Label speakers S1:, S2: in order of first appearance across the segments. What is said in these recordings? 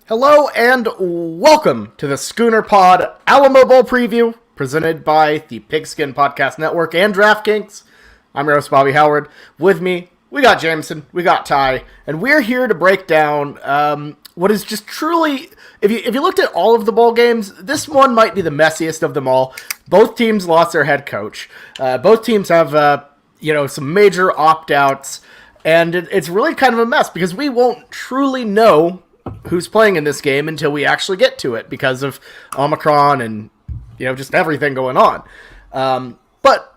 S1: Hello and welcome to the Schooner Pod Alamo Bowl preview presented by the Pigskin Podcast Network and DraftKings. I'm your host, Bobby Howard. With me, we got Jameson, we got Ty, and we're here to break down what is just truly, if you looked at all of the bowl games, this one might be the messiest of them all. Both teams lost their head coach. Both teams have some major opt-outs, and it's really kind of a mess because we won't truly know who's playing in this game until we actually get to it because of Omicron and just everything going on. But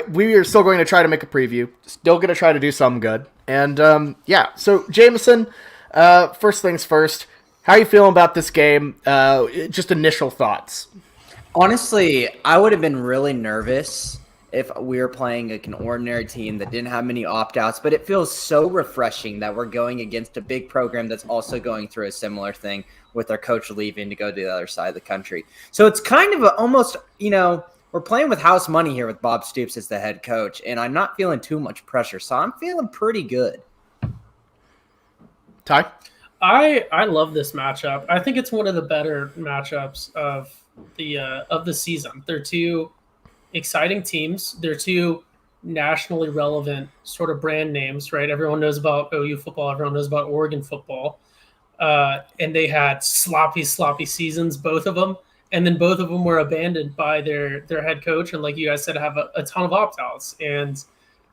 S1: we are still going to try to make a preview. Still going to try to do some good. And so Jameson, first things first. How are you feeling about this game? Just initial thoughts.
S2: Honestly, I would have been really nervous if we were playing like an ordinary team that didn't have many opt-outs, but it feels so refreshing that we're going against a big program that's also going through a similar thing with their coach leaving to go to the other side of the country. So it's kind of almost, we're playing with house money here with Bob Stoops as the head coach, and I'm not feeling too much pressure, so I'm feeling pretty good.
S1: Ty?
S3: I love this matchup. I think it's one of the better matchups of the season. They're two exciting teams. They're two nationally relevant sort of brand names, right? Everyone knows about OU football. Everyone knows about Oregon football. And they had sloppy seasons, both of them. And then both of them were abandoned by their head coach. And like you guys said, have a ton of opt-outs. And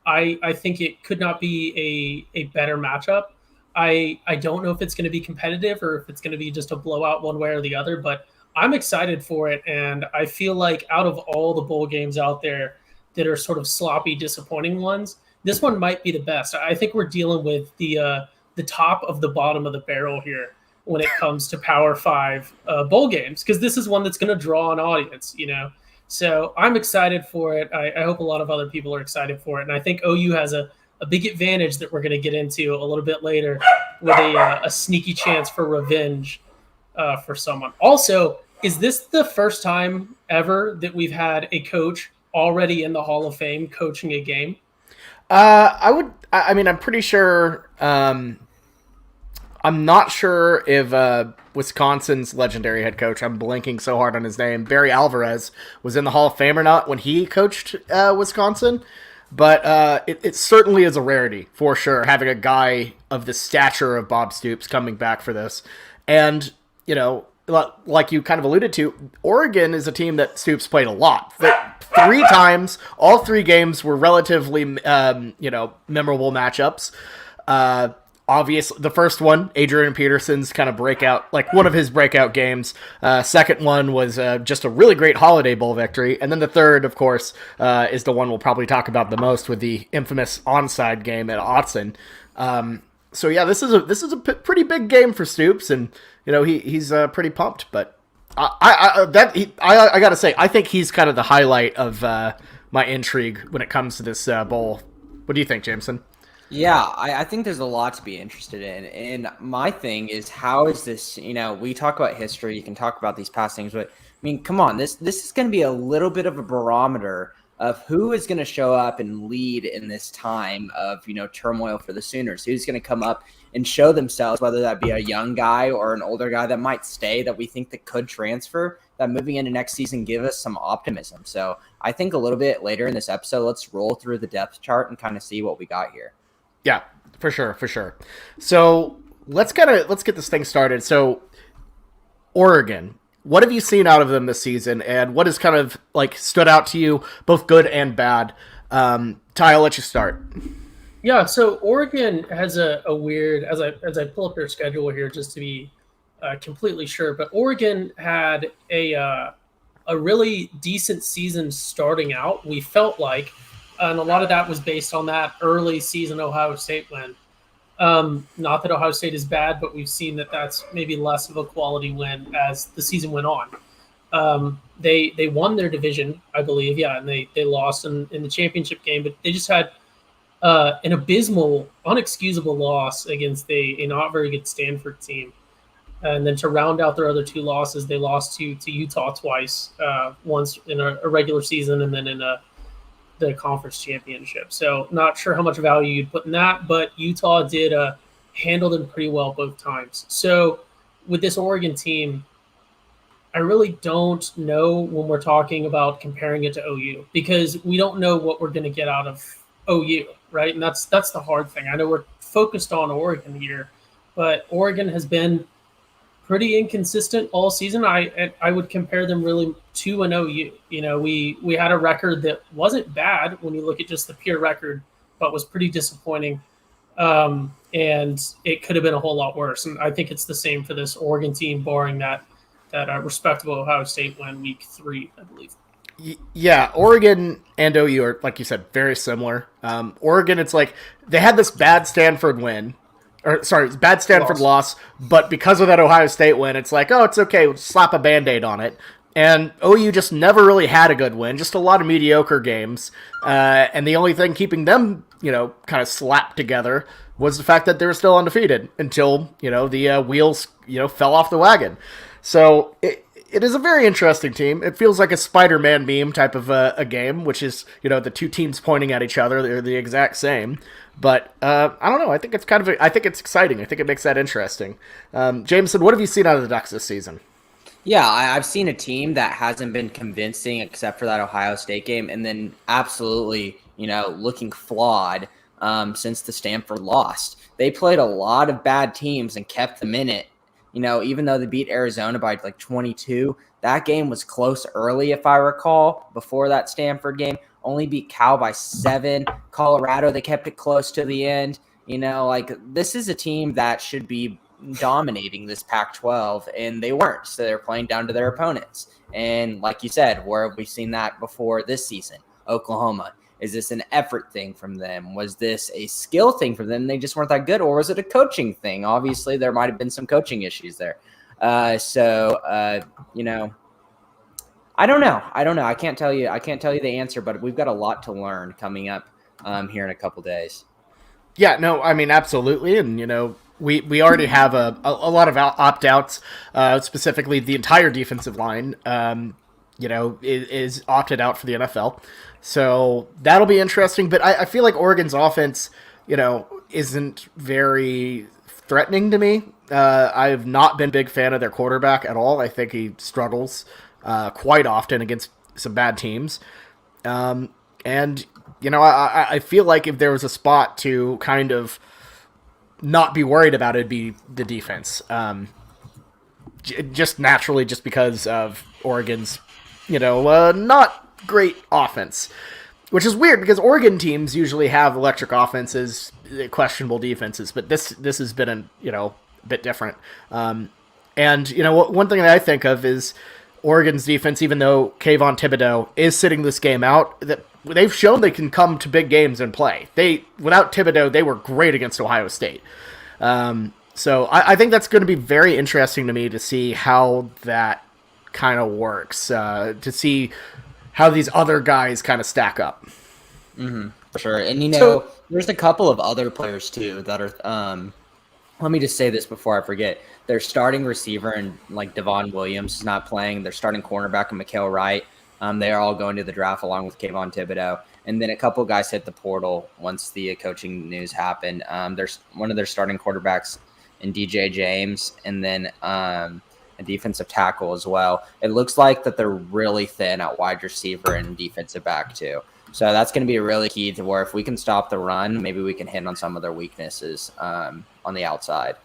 S3: I think it could not be a better matchup. I don't know if it's going to be competitive or if it's going to be just a blowout one way or the other, but I'm excited for it, and I feel like out of all the bowl games out there that are sort of sloppy, disappointing ones, this one might be the best. I think we're dealing with the top of the bottom of the barrel here when it comes to Power 5 bowl games, because this is one that's going to draw an audience, So I'm excited for it. I hope a lot of other people are excited for it, and I think OU has a big advantage that we're going to get into a little bit later with a sneaky chance for revenge for someone. Also, is this the first time ever that we've had a coach already in the Hall of Fame coaching a game?
S1: I'm pretty sure. I'm not sure if Wisconsin's legendary head coach, I'm blanking so hard on his name, Barry Alvarez, was in the Hall of Fame or not when he coached Wisconsin. But it certainly is a rarity, for sure, having a guy of the stature of Bob Stoops coming back for this. And, like you kind of alluded to, Oregon is a team that Stoops played a lot. 3 times, all 3 games were relatively, memorable matchups. Obviously, the first one, Adrian Peterson's kind of breakout, like one of his breakout games. Second one was just a really great Holiday Bowl victory. And then the third, of course, is the one we'll probably talk about the most with the infamous onside game at Autzen. So yeah, this is a pretty big game for Stoops, and he's pretty pumped. But I gotta say, I think he's kind of the highlight of my intrigue when it comes to this bowl. What do you think, Jameson?
S2: Yeah, I think there's a lot to be interested in. And my thing is, how is this, we talk about history, you can talk about these past things, but come on, this is going to be a little bit of a barometer of who is going to show up and lead in this time of, turmoil for the Sooners. Who's going to come up and show themselves, whether that be a young guy or an older guy that might stay, that we think that could transfer, that moving into next season give us some optimism. So I think a little bit later in this episode, let's roll through the depth chart and kind of see what we got here.
S1: Yeah, for sure. So let's get this thing started. So Oregon, what have you seen out of them this season, and what has kind of like stood out to you, both good and bad? Ty, I'll let you start.
S3: Yeah, so Oregon has a weird, as I pull up their schedule here just to be completely sure, but Oregon had a really decent season starting out. We felt like. And a lot of that was based on that early season Ohio State win. Not that Ohio State is bad, but we've seen that that's maybe less of a quality win as the season went on. They won their division, I believe, and they lost in the championship game, but they just had an abysmal, unexcusable loss against a not very good Stanford team. And then to round out their other 2 losses, they lost to Utah twice, once in a regular season and then in the conference championship. So not sure how much value you'd put in that, but Utah did handle them pretty well both times. So with this Oregon team, I really don't know when we're talking about comparing it to OU because we don't know what we're going to get out of OU, right? And that's the hard thing. I know we're focused on Oregon here, but Oregon has been pretty inconsistent all season. I would compare them really to an OU. You know, we had a record that wasn't bad when you look at just the pure record, but was pretty disappointing. And it could have been a whole lot worse. And I think it's the same for this Oregon team, barring that respectable Ohio State win week 3, I believe.
S1: Yeah, Oregon and OU are, like you said, very similar. Oregon, it's like they had this bad Stanford win, bad Stanford loss, but because of that Ohio State win, it's like, oh, it's okay, we'll slap a Band-Aid on it. And OU just never really had a good win, just a lot of mediocre games. And the only thing keeping them, kind of slapped together was the fact that they were still undefeated until, the wheels, fell off the wagon. So it is a very interesting team. It feels like a Spider-Man meme type of a game, which is, the two teams pointing at each other. They're the exact same. But I don't know. I think it's I think it's exciting. I think it makes that interesting. Jameson, what have you seen out of the Ducks this season?
S2: Yeah, I've seen a team that hasn't been convincing except for that Ohio State game, and then absolutely, looking flawed since the Stanford loss. They played a lot of bad teams and kept them in it. Even though they beat Arizona by like 22, that game was close early, if I recall, before that Stanford game. Only beat Cal by 7. Colorado, they kept it close to the end. This is a team that should be dominating this Pac-12, and they weren't. So they're playing down to their opponents. And like you said, where have we seen that before this season? Oklahoma. Is this an effort thing from them? Was this a skill thing for them? They just weren't that good, or was it a coaching thing? Obviously, there might have been some coaching issues there. I don't know. I can't tell you the answer, but we've got a lot to learn coming up here in a couple days.
S1: Yeah, no, I mean, absolutely. And, we already have a lot of opt-outs, specifically the entire defensive line, is opted out for the NFL. So that'll be interesting. But I feel like Oregon's offense, isn't very threatening to me. I have not been a big fan of their quarterback at all. I think he struggles quite often against some bad teams. I feel like if there was a spot to kind of not be worried about, it'd be the defense. Just naturally, just because of Oregon's, not great offense, which is weird because Oregon teams usually have electric offenses, questionable defenses, but this has been a bit different. One thing that I think of is Oregon's defense, even though Kayvon Thibodeau is sitting this game out, that they've shown they can come to big games and play. Without Thibodeau, they were great against Ohio State. So I think that's going to be very interesting to me to see how that kind of works, to see how these other guys kind of stack up.
S2: Mm-hmm, for sure. And, there's a couple of other players, too, that are let me just say this before I forget. Their starting receiver and Devon Williams is not playing. Their starting cornerback and Mikael Wright. They are all going to the draft along with Kayvon Thibodeau. And then a couple guys hit the portal once the coaching news happened. There's one of their starting quarterbacks in DJ James, and then a defensive tackle as well. It looks like that they're really thin at wide receiver and defensive back too. So that's going to be really key to where if we can stop the run, maybe we can hit on some of their weaknesses on the outside.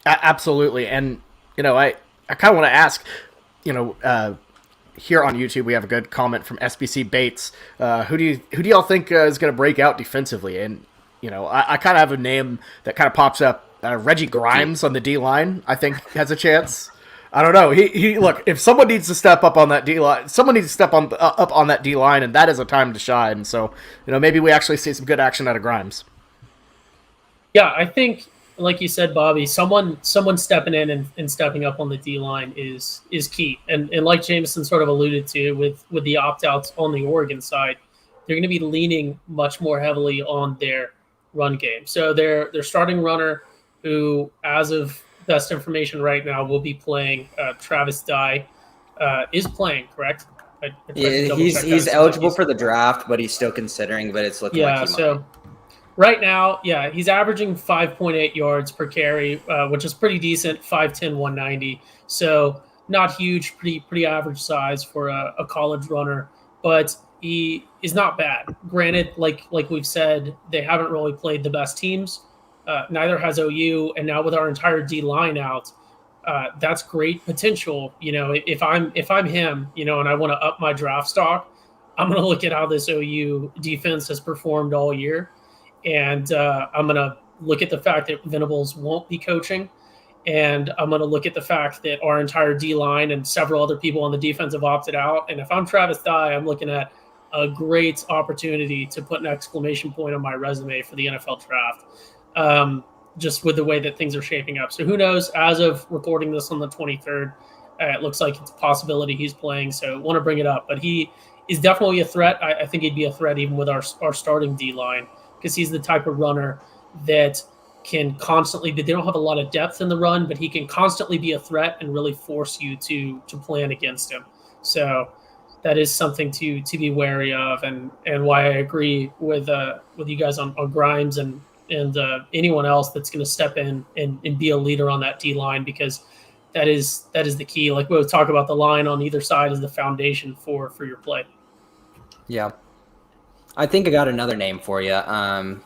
S2: Absolutely.
S1: And, I kind of want to ask, here on YouTube, we have a good comment from SBC Bates. Who do y'all think is going to break out defensively? And, I kind of have a name that kind of pops up. Reggie Grimes on the D-line, I think, has a chance. I don't know. He look, if someone needs to step up on that D-line, someone needs to step up on that D-line, and that is a time to shine. So, maybe we actually see some good action out of Grimes.
S3: Yeah, I think, like you said, Bobby, someone stepping in and stepping up on the D-line is key. And like Jameson sort of alluded to with the opt-outs on the Oregon side, they're going to be leaning much more heavily on their run game. So their starting runner, who, as of best information right now, will be playing, Travis Dye, is playing, correct?
S2: He's eligible for the draft, but he's still considering, but it's looking like he might.
S3: Right now, yeah, he's averaging 5.8 yards per carry, which is pretty decent, 5'10", 190. So not huge, pretty average size for a college runner, but he is not bad. Granted, like we've said, they haven't really played the best teams. Neither has OU, and now with our entire D line out, that's great potential. If I'm him, and I want to up my draft stock, I'm going to look at how this OU defense has performed all year. And I'm going to look at the fact that Venables won't be coaching. And I'm going to look at the fact that our entire D-line and several other people on the defense have opted out. And if I'm Travis Dye, I'm looking at a great opportunity to put an exclamation point on my resume for the NFL draft, just with the way that things are shaping up. So who knows? As of recording this on the 23rd, it looks like it's a possibility he's playing. So I want to bring it up. But he is definitely a threat. I think he'd be a threat even with our starting D-line, because he's the type of runner that can constantly, but they don't have a lot of depth in the run, but he can constantly be a threat and really force you to plan against him. So that is something to be wary of, and why I agree with you guys on Grimes and anyone else that's going to step in and be a leader on that D line, because that is the key. Like we'll talk about, the line on either side is the foundation for your play.
S2: Yeah. I think I got another name for you.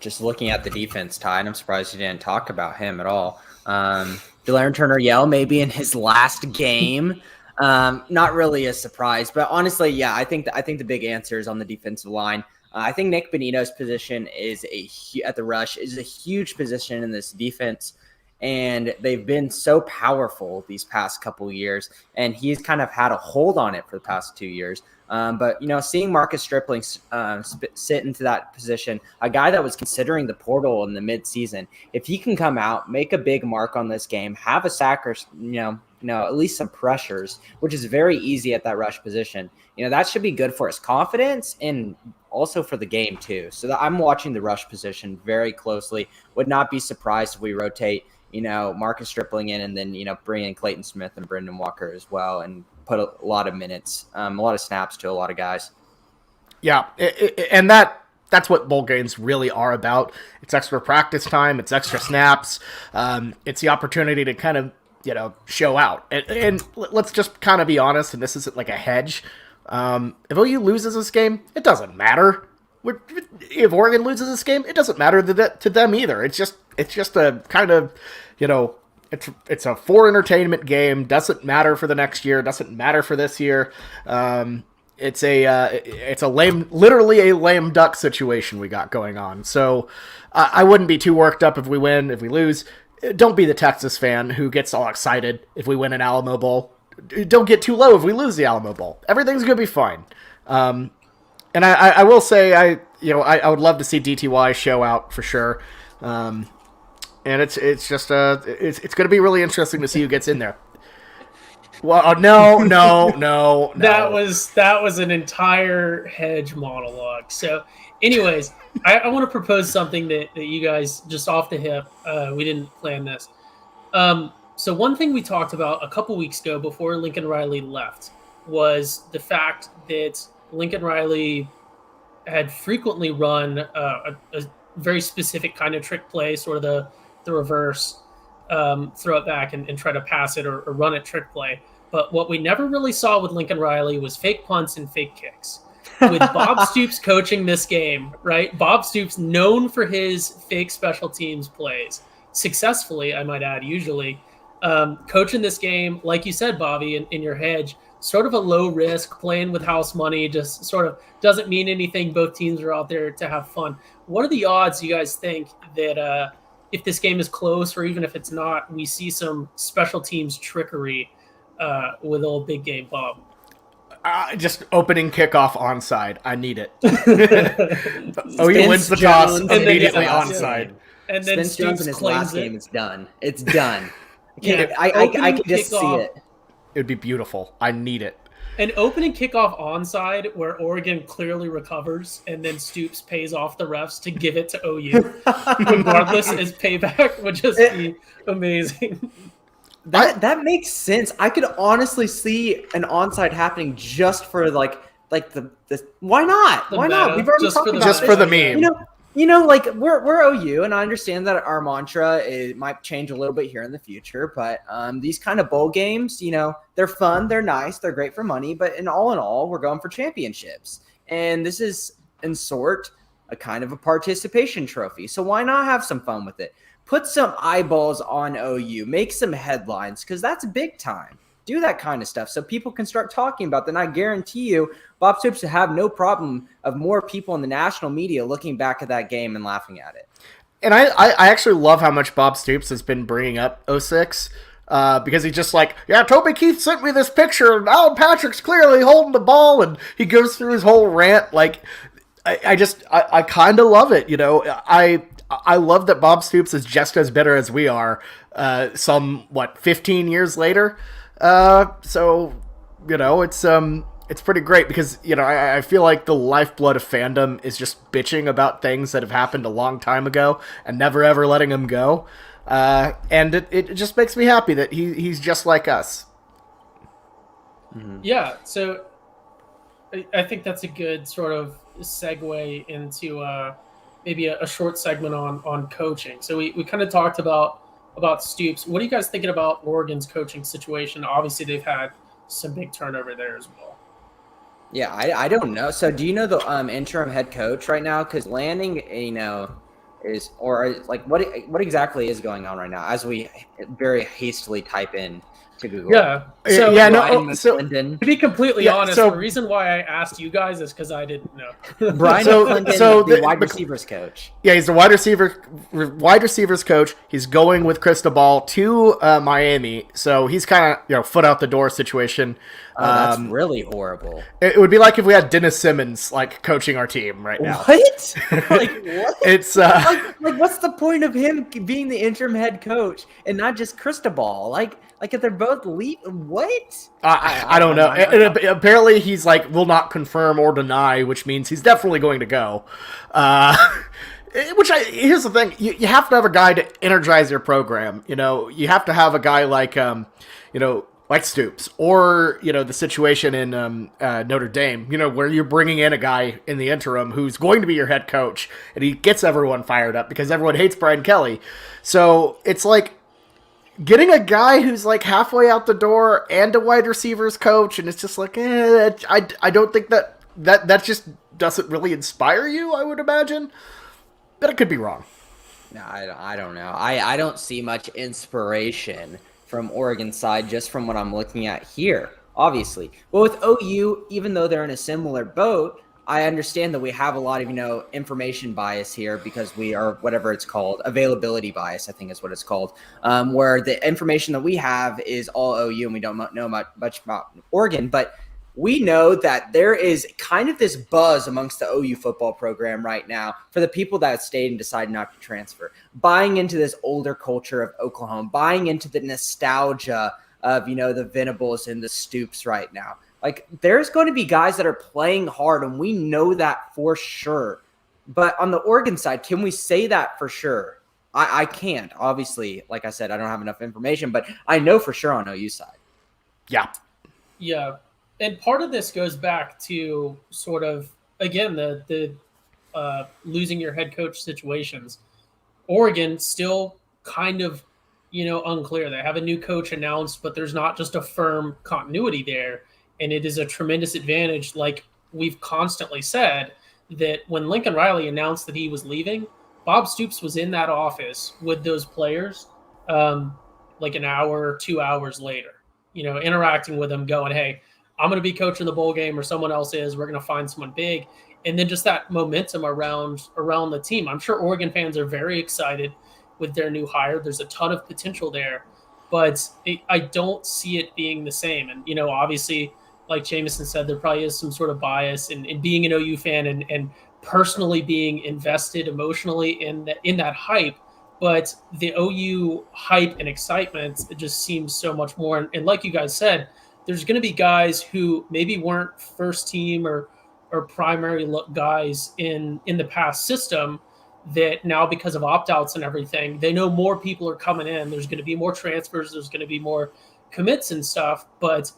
S2: Just looking at the defense, Ty, and I'm surprised you didn't talk about him at all. Delaren Turner-Yell maybe in his last game. Not really a surprise, but honestly, yeah, I think the big answer is on the defensive line. I think Nick Bonito's position at the rush is a huge position in this defense, and they've been so powerful these past couple years, and he's kind of had a hold on it for the past 2 years. But, seeing Marcus Stripling sit into that position, a guy that was considering the portal in the midseason, if he can come out, make a big mark on this game, have a sack or, at least some pressures, which is very easy at that rush position, that should be good for his confidence and also for the game too. So I'm watching the rush position very closely. Would not be surprised if we rotate, Marcus Stripling in, and then, bring in Clayton Smith and Brendan Walker as well, and put a lot of minutes, a lot of snaps to a lot of guys.
S1: Yeah, and that's what bowl games really are about. It's extra practice time. It's extra snaps. It's the opportunity to kind of, show out. And let's just kind of be honest, and this isn't like a hedge. If OU loses this game, it doesn't matter. If Oregon loses this game, it doesn't matter to them either. It's just a kind of, it's a for entertainment game. Doesn't matter for the next year. Doesn't matter for this year. It's a literally a lame duck situation we got going on. So I wouldn't be too worked up if we win. If we lose, don't be the Texas fan who gets all excited if we win an Alamo Bowl. Don't get too low if we lose the Alamo Bowl. Everything's gonna be fine. And I will say I would love to see DTY show out for sure. And it's going to be really interesting to see who gets in there. Well, no.
S3: That was an entire hedge monologue. So, anyways, I want to propose something that you guys just off the hip. We didn't plan this. So one thing we talked about a couple weeks ago before Lincoln Riley left was the fact that Lincoln Riley had frequently run a very specific kind of trick play, sort of the reverse, throw it back and try to pass it or run a trick play. But what we never really saw with Lincoln Riley was fake punts and fake kicks. With Bob Stoops coaching this game, right? Bob Stoops, known for his fake special teams plays, successfully, I might add, usually. Coaching this game, like you said, Bobby, in your hedge, sort of a low risk, playing with house money, just sort of doesn't mean anything. Both teams are out there to have fun. What are the odds you guys think that if this game is close, or even if it's not, we see some special teams trickery with old big game Bob?
S1: Just opening kickoff onside. I need it. OU wins the toss, immediately onside.
S2: And then Spence Jones in his last game, it's done. It's done. I can just see it.
S1: It would be beautiful. I need it.
S3: An opening kickoff onside where Oregon clearly recovers and then Stoops pays off the refs to give it to OU, regardless, as payback, would just be amazing.
S2: That makes sense. I could honestly see an onside happening just for like the why not? Why not? We've already talked about
S1: just for the meme.
S2: like we're OU, and I understand that our mantra might change a little bit here in the future, but these kind of bowl games, they're fun, they're nice, they're great for money, but in all, we're going for championships, and this is in sort a kind of a participation trophy. So why not have some fun with it? Put some eyeballs on OU, make some headlines, because that's big time. Do that kind of stuff so people can start talking about that. And I guarantee you, Bob Stoops will have no problem of more people in the national media looking back at that game and laughing at it.
S1: And I actually love how much Bob Stoops has been bringing up 06 because he's just like, yeah, Toby Keith sent me this picture and Alan Patrick's clearly holding the ball, and he goes through his whole rant. Like, I kind of love it. I love that Bob Stoops is just as bitter as we are 15 years later. So it's pretty great because, I feel like the lifeblood of fandom is just bitching about things that have happened a long time ago and never ever letting them go. And it just makes me happy that he's just like us.
S3: Mm-hmm. Yeah. So I think that's a good sort of segue into, maybe a short segment on coaching. So we kind of talked about Stoops. What are you guys thinking about Oregon's coaching situation? Obviously, they've had some big turnover there as well.
S2: Yeah, I don't know. So do you know the interim head coach right now? Because Lanning, is what exactly is going on right now? As we very hastily type in to Google.
S3: Yeah.
S2: So
S3: yeah.
S2: To
S3: be completely honest, the reason why I asked you guys is because I didn't know.
S2: Brian McClendon, the wide receivers coach.
S1: Yeah, he's the wide receivers coach. He's going with Cristobal to Miami, so he's kind of foot out the door situation.
S2: Oh, that's really horrible.
S1: It would be like if we had Dennis Simmons coaching our team right now.
S2: What? What?
S1: It's
S2: what's the point of him being the interim head coach and not just Cristobal? Like if they're both what?
S1: I don't know. Apparently he's will not confirm or deny, which means he's definitely going to go. Here's the thing: you have to have a guy to energize your program. You have to have a guy like Stoops, or the situation in Notre Dame, where you're bringing in a guy in the interim who's going to be your head coach, and he gets everyone fired up because everyone hates Brian Kelly. So it's like getting a guy who's halfway out the door and a wide receivers coach, and it's just I don't think that just doesn't really inspire you, I would imagine, but it could be wrong.
S2: No, I don't know. I don't see much inspiration from Oregon's side, just from what I'm looking at here, obviously. But with OU, even though they're in a similar boat, I understand that we have a lot of, information bias here because we are whatever it's called, availability bias, I think is what it's called, where the information that we have is all OU and we don't know much about Oregon. But we know that there is kind of this buzz amongst the OU football program right now for the people that stayed and decided not to transfer, buying into this older culture of Oklahoma, buying into the nostalgia of, the Venables and the Stoops right now. There's going to be guys that are playing hard, and we know that for sure. But on the Oregon side, can we say that for sure? I can't. Obviously, like I said, I don't have enough information, but I know for sure on OU side.
S1: Yeah.
S3: Yeah. And part of this goes back to sort of, again, the losing your head coach situations. Oregon still kind of, unclear. They have a new coach announced, but there's not just a firm continuity there. And it is a tremendous advantage, like we've constantly said, that when Lincoln Riley announced that he was leaving, Bob Stoops was in that office with those players an hour, 2 hours later, interacting with them, going, hey, I'm going to be coaching the bowl game, or someone else is. We're going to find someone big. And then just that momentum around the team. I'm sure Oregon fans are very excited with their new hire. There's a ton of potential there. But I don't see it being the same. And, obviously, like Jameson said, there probably is some sort of bias in being an OU fan and personally being invested emotionally in that hype. But the OU hype and excitement, it just seems so much more. And like you guys said, there's going to be guys who maybe weren't first team or primary look guys in the past system that now, because of opt-outs and everything, they know more people are coming in. There's going to be more transfers. There's going to be more commits and stuff. But,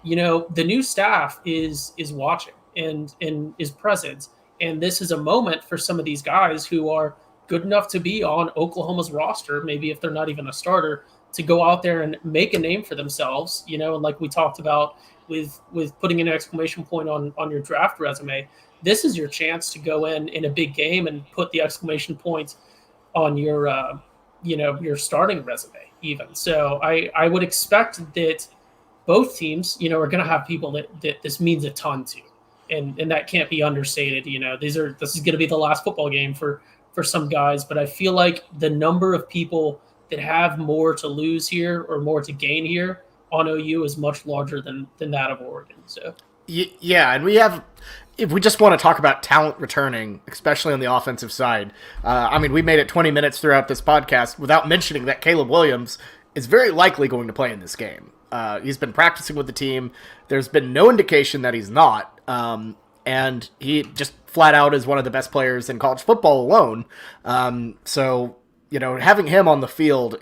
S3: the new staff is watching and is present. And this is a moment for some of these guys who are good enough to be on Oklahoma's roster, maybe if they're not even a starter, to go out there and make a name for themselves, and like we talked about with putting an exclamation point on your draft resume, this is your chance to go in a big game and put the exclamation point on your your starting resume even. So I would expect that both teams, are going to have people that this means a ton to, and that can't be understated. This is going to be the last football game for some guys, but I feel like the number of people that have more to lose here or more to gain here on OU is much larger than that of Oregon. So
S1: yeah, and if we just want to talk about talent returning, especially on the offensive side, we made it 20 minutes throughout this podcast without mentioning that Caleb Williams is very likely going to play in this game. He's been practicing with the team. There's been no indication that he's not, and he just flat out is one of the best players in college football alone. So having him on the field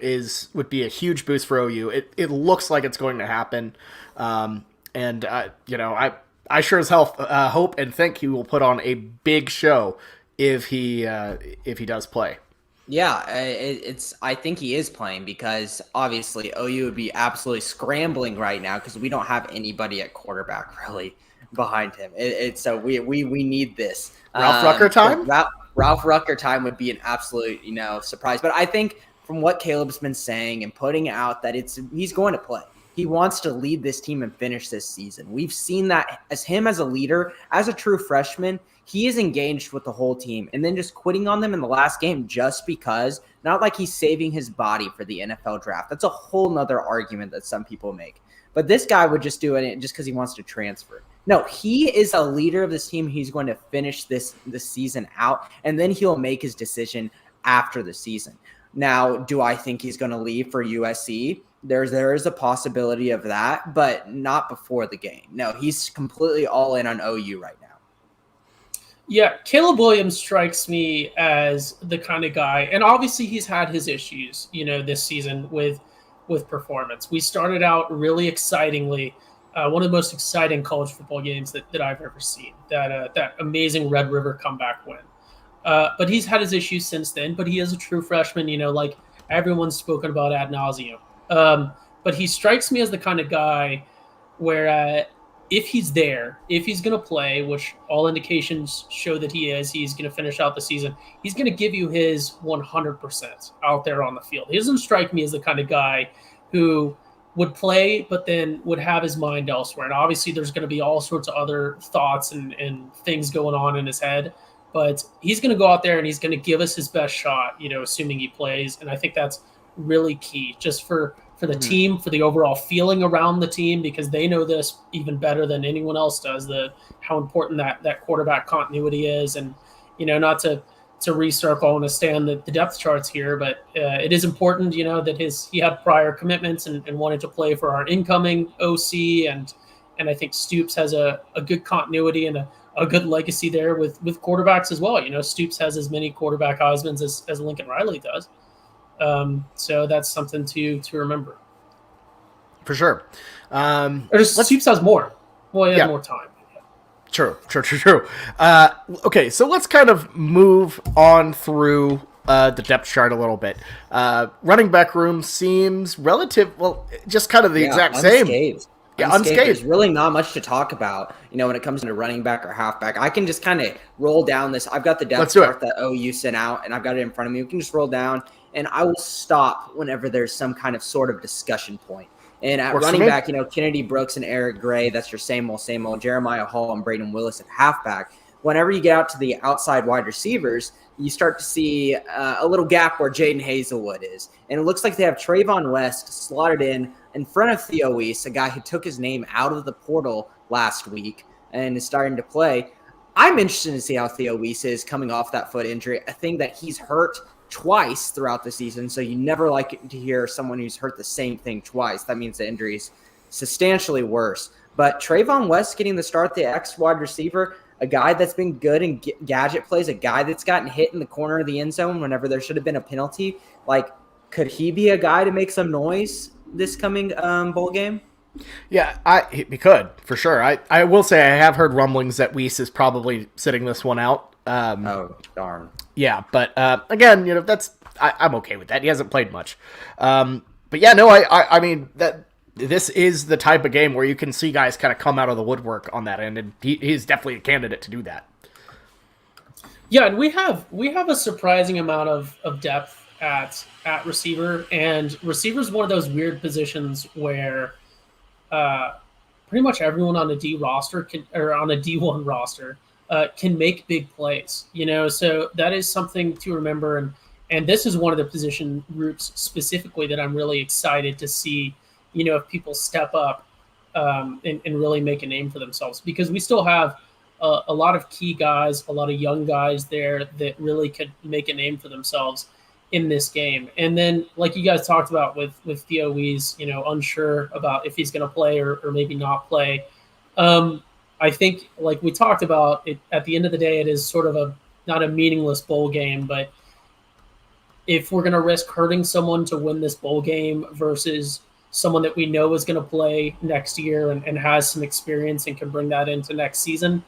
S1: would be a huge boost for OU. It looks like it's going to happen, and I sure as hell hope and think he will put on a big show if he does play.
S2: Yeah, I think he is playing, because obviously OU would be absolutely scrambling right now because we don't have anybody at quarterback really behind him. So we need this.
S1: Ralph Rucker time?
S2: Ralph Rucker time would be an absolute surprise. But I think from what Caleb's been saying and putting out that he's going to play. He wants to lead this team and finish this season. We've seen that as him as a leader, as a true freshman. He is engaged with the whole team, and then just quitting on them in the last game just because, not like he's saving his body for the NFL draft. That's a whole nother argument that some people make. But this guy would just do it just because he wants to transfer. No, he is a leader of this team. He's going to finish this season out, and then he'll make his decision after the season. Now, do I think he's going to leave for USC? There is a possibility of that, but not before the game. No, he's completely all in on OU right now.
S3: Yeah, Caleb Williams strikes me as the kind of guy, and obviously he's had his issues, this season with performance. We started out really excitingly, one of the most exciting college football games that I've ever seen, that amazing Red River comeback win. But he's had his issues since then, but he is a true freshman, like everyone's spoken about ad nauseum. But he strikes me as the kind of guy where if he's there, if he's going to play, which all indications show that he is, he's going to finish out the season, he's going to give you his 100% out there on the field. He doesn't strike me as the kind of guy who would play, but then would have his mind elsewhere. And obviously there's going to be all sorts of other thoughts and things going on in his head. But he's going to go out there and he's going to give us his best shot, assuming he plays. And I think that's really key just for the team, for the overall feeling around the team, because they know this even better than anyone else does, how important that quarterback continuity is. And, not to recircle and to stay on the depth charts here, but it is important, that he had prior commitments and wanted to play for our incoming OC. And I think Stoops has a good continuity and a good legacy there with quarterbacks as well. Stoops has as many quarterback Heismans as Lincoln Riley does. So that's something to remember.
S1: For sure.
S3: Stoops has more. Well, he has more time.
S1: True. Okay, so let's kind of move on through the depth chart a little bit. Running back room seems just kind of the exact same.
S2: Yeah, unscathed. There's really not much to talk about, when it comes to running back or halfback. I can just kind of roll down this. I've got the depth chart that OU sent out, and I've got it in front of me. We can just roll down, and I will stop whenever there's some kind of sort of discussion point. And at running back, Kennedy Brooks and Eric Gray, that's your same old. Jeremiah Hall and Braden Willis at halfback. Whenever you get out to the outside wide receivers, you start to see a little gap where Jaden Hazelwood is. And it looks like they have Trayvon West slotted in front of Theo Weiss, a guy who took his name out of the portal last week and is starting to play. I'm interested to see how Theo Weiss is coming off that foot injury. I think that he's hurt twice throughout the season, so you never like to hear someone who's hurt the same thing twice. That means the injury is substantially worse. But Trayvon West getting the start, the X wide receiver, a guy that's been good in gadget plays, a guy that's gotten hit in the corner of the end zone whenever there should have been a penalty. Could he be a guy to make some noise this coming bowl game?
S1: Yeah, he could for sure. I will say I have heard rumblings that Weiss is probably sitting this one out.
S2: Oh, darn.
S1: Yeah, but again, I'm okay with that. He hasn't played much. But yeah, no, I mean that this is the type of game where you can see guys kind of come out of the woodwork on that end, and he's definitely a candidate to do that.
S3: Yeah, and we have a surprising amount of depth at receiver, and receiver is one of those weird positions where pretty much everyone on a D roster or on a D1 roster can make big plays. So that is something to remember, and this is one of the position groups specifically that I'm really excited to see. If people step up and really make a name for themselves, because we still have a lot of key guys, a lot of young guys there that really could make a name for themselves in this game. And then, like you guys talked about with Theo Weiss, unsure about if he's going to play or maybe not play. I think, like we talked about, at the end of the day, it is sort of not a meaningless bowl game, but if we're going to risk hurting someone to win this bowl game versus someone that we know is going to play next year and has some experience and can bring that into next season,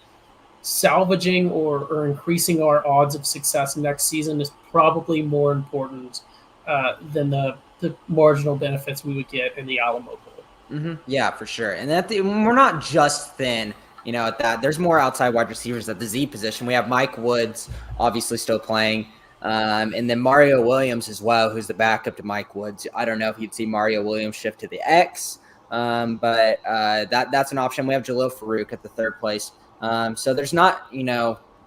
S3: salvaging or increasing our odds of success next season is probably more important than the marginal benefits we would get in the Alamo Bowl.
S2: Mm-hmm. Yeah, for sure. And we're not just thin, at that. There's more outside wide receivers at the Z position. We have Mike Woods, obviously still playing, and then Mario Williams as well, who's the backup to Mike Woods. I don't know if you'd see Mario Williams shift to the X, but that's an option. We have Jalil Farouk at the third place. So there's not,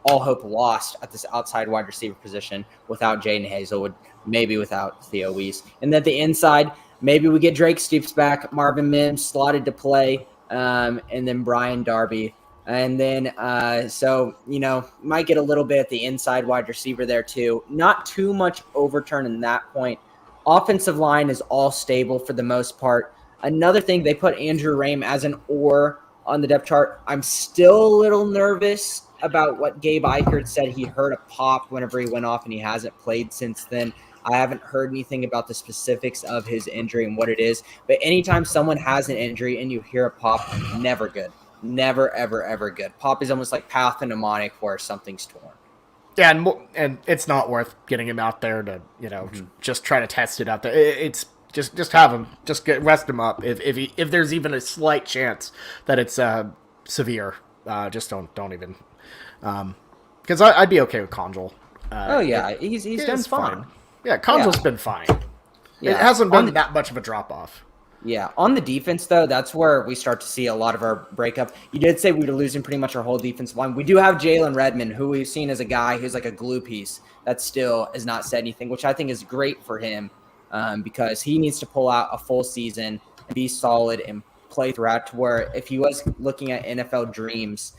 S2: all hope lost at this outside wide receiver position without Jaden Hazelwood, maybe without Theo Weiss. And then the inside, maybe we get Drake Stoops back, Marvin Mims slotted to play, and then Brian Darby. And then, might get a little bit at the inside wide receiver there too. Not too much overturn in that point. Offensive line is all stable for the most part. Another thing, they put Andrew Rame as an or on the depth chart. I'm still a little nervous about what Gabe Eichert said. He heard a pop whenever he went off, and he hasn't played since then. I haven't heard anything about the specifics of his injury and what it is. But anytime someone has an injury and you hear a pop, never good. Never, ever, ever good. Pop is almost like pathognomonic where something's torn.
S1: Yeah, and it's not worth getting him out there to, just try to test it out there. It's just have him, rest him up. If there's even a slight chance that it's severe, just don't even. Because I'd be okay with Conjul.
S2: He's done fine.
S1: Yeah, Conjul's been fine. Yeah. It hasn't been that much of a drop off.
S2: Yeah, on the defense, though, that's where we start to see a lot of our breakup. You did say we were losing pretty much our whole defensive line. We do have Jalen Redmond, who we've seen as a guy who's like a glue piece that still has not said anything, which I think is great for him because he needs to pull out a full season and be solid and play throughout to where if he was looking at NFL dreams,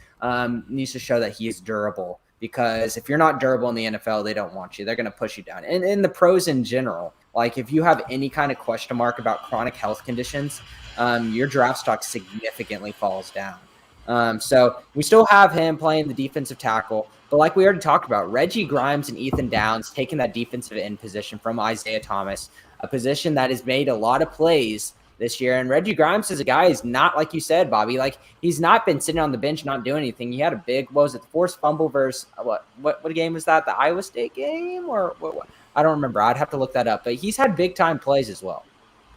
S2: needs to show that he is durable. Because if you're not durable in the NFL, they don't want you. They're going to push you down. And in the pros in general, like if you have any kind of question mark about chronic health conditions, your draft stock significantly falls down. So we still have him playing the defensive tackle. But like we already talked about, Reggie Grimes and Ethan Downs taking that defensive end position from Isaiah Thomas, a position that has made a lot of plays this year. And Reggie Grimes is a guy who's not, like you said, Bobby, like he's not been sitting on the bench not doing anything. He had a big, the forced fumble versus what game was that? The Iowa State game or what? I don't remember. I'd have to look that up. But he's had big time plays as well.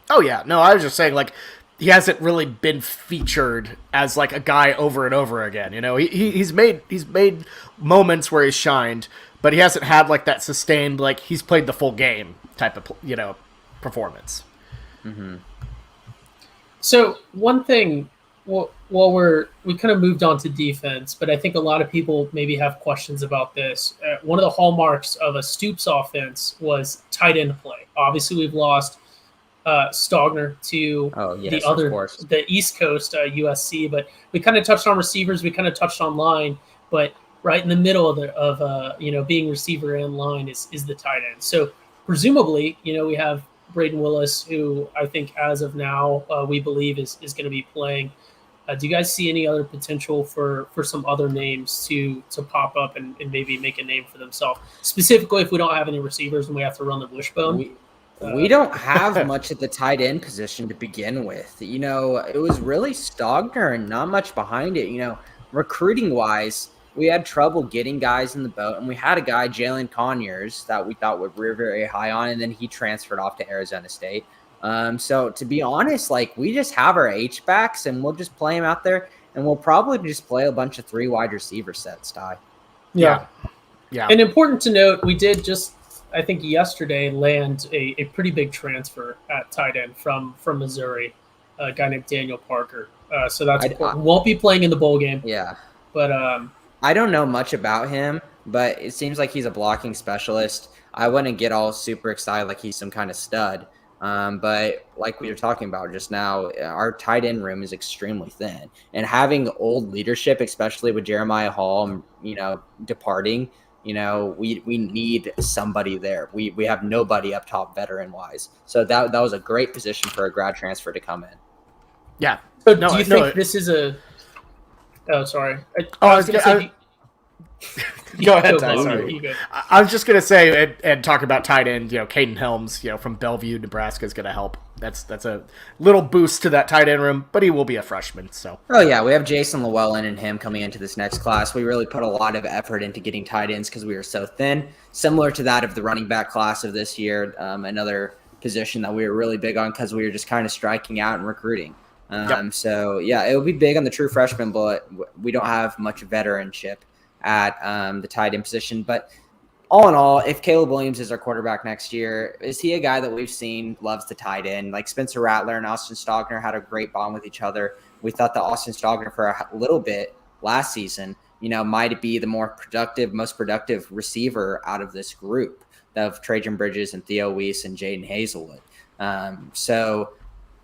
S1: Oh yeah, no, I was just saying like he hasn't really been featured as like a guy over and over again. He's made moments where he's shined, but he hasn't had like that sustained like he's played the full game type of performance.
S2: Mm-hmm.
S3: So one thing, while we kind of moved on to defense, but I think a lot of people maybe have questions about this. One of the hallmarks of a Stoops offense was tight end play. Obviously, we've lost Stogner to the East Coast, USC, but we kind of touched on receivers. We kind of touched on line, but right in the middle of being receiver and line is the tight end. So presumably, we have Braden Willis, who I think as of now we believe is going to be playing. Do you guys see any other potential for some other names to pop up and maybe make a name for themselves? Specifically, if we don't have any receivers and we have to run the wishbone.
S2: We don't have much at the tight end position to begin with. It was really Stogner and not much behind it. Recruiting wise, we had trouble getting guys in the boat, and we had a guy, Jalen Conyers, that we thought we were very high on, and then he transferred off to Arizona State. So to be honest, we just have our H backs, and we'll just play them out there, and we'll probably just play a bunch of 3 wide receiver sets, Ty.
S3: Yeah. And important to note, we did just, I think yesterday, land a pretty big transfer at tight end from Missouri, a guy named Daniel Parker. So that's important. Won't be playing in the bowl game.
S2: Yeah.
S3: But
S2: I don't know much about him, but it seems like he's a blocking specialist. I wouldn't get all super excited like he's some kind of stud. But like we were talking about just now, our tight end room is extremely thin. And having old leadership, especially with Jeremiah Hall, departing, we need somebody there. We have nobody up top veteran-wise. So that was a great position for a grad transfer to come in.
S1: Yeah.
S3: So do you think this is a – oh, sorry. I was going to say –
S1: Go ahead, Ty.
S3: Sorry.
S1: I was just going to say and talk about tight end, Caden Helms, from Bellevue, Nebraska is going to help. That's a little boost to that tight end room, but he will be a freshman. So.
S2: Oh, yeah. We have Jason Llewellyn and him coming into this next class. We really put a lot of effort into getting tight ends because we were so thin, similar to that of the running back class of this year, another position that we were really big on because we were just kind of striking out and recruiting. So, yeah, it will be big on the true freshman, but we don't have much veteranship at the tight end position. But all in all, if Caleb Williams is our quarterback next year, is he a guy that we've seen loves the tight end? Like Spencer Rattler and Austin Stogner had a great bond with each other. We thought that Austin Stogner for a little bit last season, might be the most productive receiver out of this group of Trajan Bridges and Theo Weiss and Jaden Hazelwood. So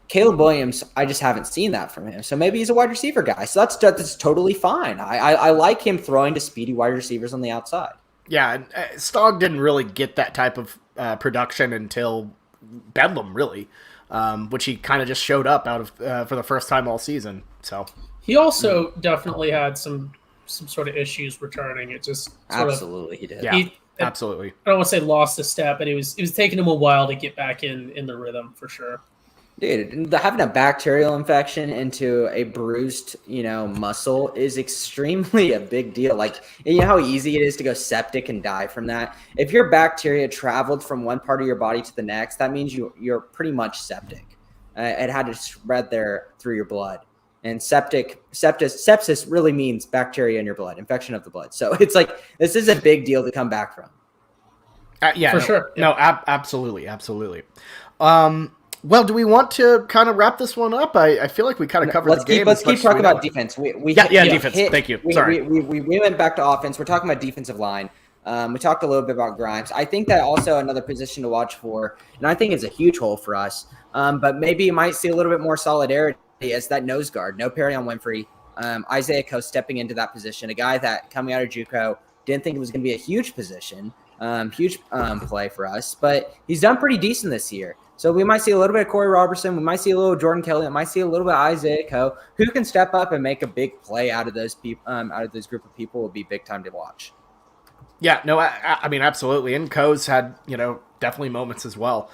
S2: Caleb Williams, I just haven't seen that from him. So maybe he's a wide receiver guy. So that's totally fine. I like him throwing to speedy wide receivers on the outside.
S1: Yeah, and Stog didn't really get that type of production until Bedlam, really, which he kind of just showed up out of for the first time all season. So
S3: he also definitely had some sort of issues returning. It just
S2: absolutely he did.
S1: Yeah, absolutely.
S3: I don't want to say lost a step, but it was taking him a while to get back in the rhythm for sure.
S2: Dude, having a bacterial infection into a bruised, muscle is extremely a big deal. You know how easy it is to go septic and die from that? If your bacteria traveled from one part of your body to the next, that means you're pretty much septic. It had to spread there through your blood. And sepsis really means bacteria in your blood, infection of the blood. So it's this is a big deal to come back from.
S3: For sure.
S1: No, absolutely. Well, do we want to kind of wrap this one up? I feel like we kind of covered the game.
S2: Let's keep talking about defense.
S1: Defense. Thank you. Sorry.
S2: We went back to offense. We're talking about defensive line. We talked a little bit about Grimes. I think that also another position to watch for, and I think it's a huge hole for us, but maybe you might see a little bit more solidarity as that nose guard. No Perry on Winfrey. Isaiah Coe stepping into that position, a guy that coming out of JUCO didn't think it was going to be a huge position, huge play for us, but he's done pretty decent this year. So we might see a little bit of Corey Robertson. We might see a little Jordan Kelly. We might see a little bit of Isaiah Coe, who can step up and make a big play out of those people. Out of this group of people will be big time to watch.
S1: Yeah, no, I mean absolutely. And Coe's had definitely moments as well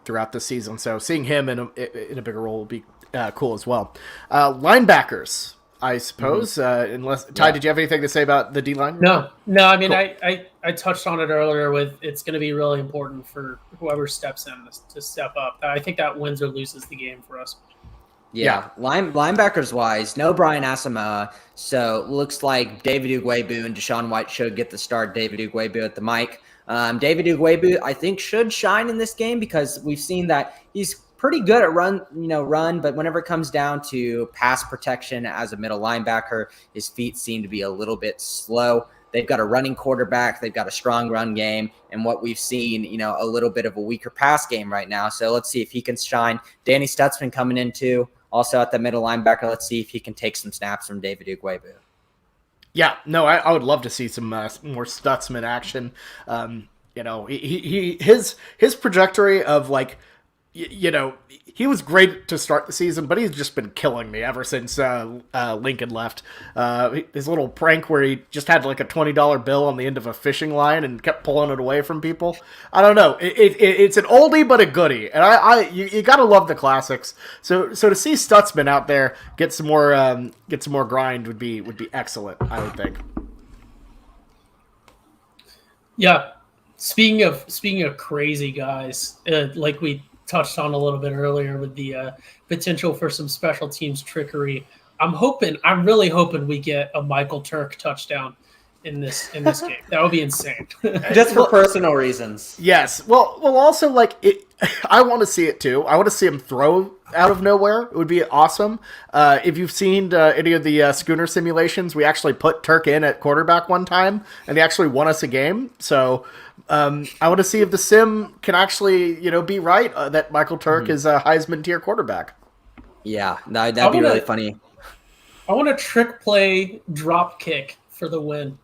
S1: throughout the season. So seeing him in a bigger role will be cool as well. Linebackers, I suppose. Unless Ty, did you have anything to say about the D line?
S3: No. I mean,
S1: cool.
S3: I touched on it earlier with it's going to be really important for whoever steps in to step up. I think that wins or loses the game for us.
S2: Yeah. Linebackers wise, no Brian Asamoah. So looks like David Ugwebu and Deshaun White should get the start. David Ugwebu at the mic. David Ugwebu, I think, should shine in this game because we've seen that he's pretty good at run, but whenever it comes down to pass protection as a middle linebacker, his feet seem to be a little bit slow. They've got a running quarterback. They've got a strong run game. And what we've seen, a little bit of a weaker pass game right now. So let's see if he can shine. Danny Stutzman coming in too, also at the middle linebacker. Let's see if he can take some snaps from David Ugwebu.
S1: Yeah, no, I would love to see some more Stutzman action. His trajectory of he was great to start the season, but he's just been killing me ever since Lincoln left. His little prank where he just had like a $20 bill on the end of a fishing line and kept pulling it away from people. I don't know. It's an oldie but a goodie, and you gotta love the classics. So to see Stutzman out there get some more grind would be excellent, I would think.
S3: Yeah. Speaking of crazy guys, like we touched on a little bit earlier with the potential for some special teams trickery, I'm really hoping we get a Michael Turk touchdown in this game. That would be insane.
S2: Just for personal reasons.
S1: Yes. Well, also I want to see it too. I want to see him throw out of nowhere. It would be awesome. If you've seen any of the Schooner simulations, we actually put Turk in at quarterback one time, and he actually won us a game. So I want to see if the sim can actually, be right that Michael Turk is a Heisman tier quarterback.
S2: Yeah, that'd be really funny.
S3: I want a trick play drop kick for the win.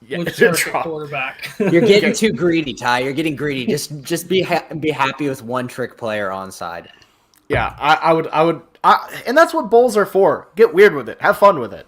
S3: With Turk at quarterback.
S2: You're getting too greedy, Ty. You're getting greedy. Just be happy with one trick player on side.
S1: Yeah, I would, and that's what bowls are for. Get weird with it. Have fun with it.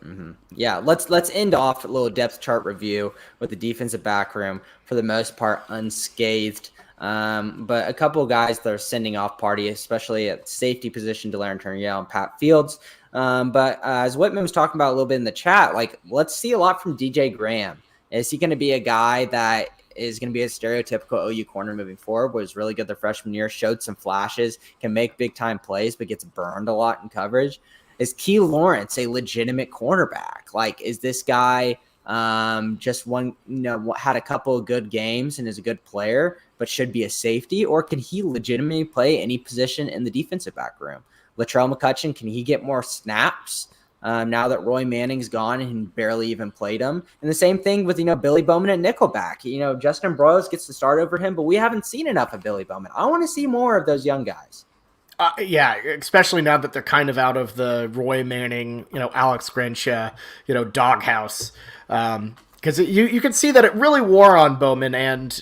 S2: Mm-hmm. Yeah, let's end off a little depth chart review with the defensive back room, for the most part unscathed. But a couple of guys that are sending off party, especially at safety position, De'Aaron Turner and Pat Fields. But as Whitman was talking about a little bit in the chat, let's see a lot from DJ Graham. Is he going to be a guy that is going to be a stereotypical OU corner moving forward? Was really good the freshman year, showed some flashes, can make big time plays, but gets burned a lot in coverage. Is Key Lawrence a legitimate cornerback? Is this guy just had a couple of good games and is a good player, but should be a safety? Or can he legitimately play any position in the defensive back room? Latrell McCutcheon, can he get more snaps now that Roy Manning's gone and barely even played him? And the same thing with, Billy Bowman at nickelback. Justin Broyles gets to start over him, but we haven't seen enough of Billy Bowman. I want to see more of those young guys.
S1: Yeah, especially now that they're kind of out of the Roy Manning, Alex Grinch, doghouse. Because you can see that it really wore on Bowman and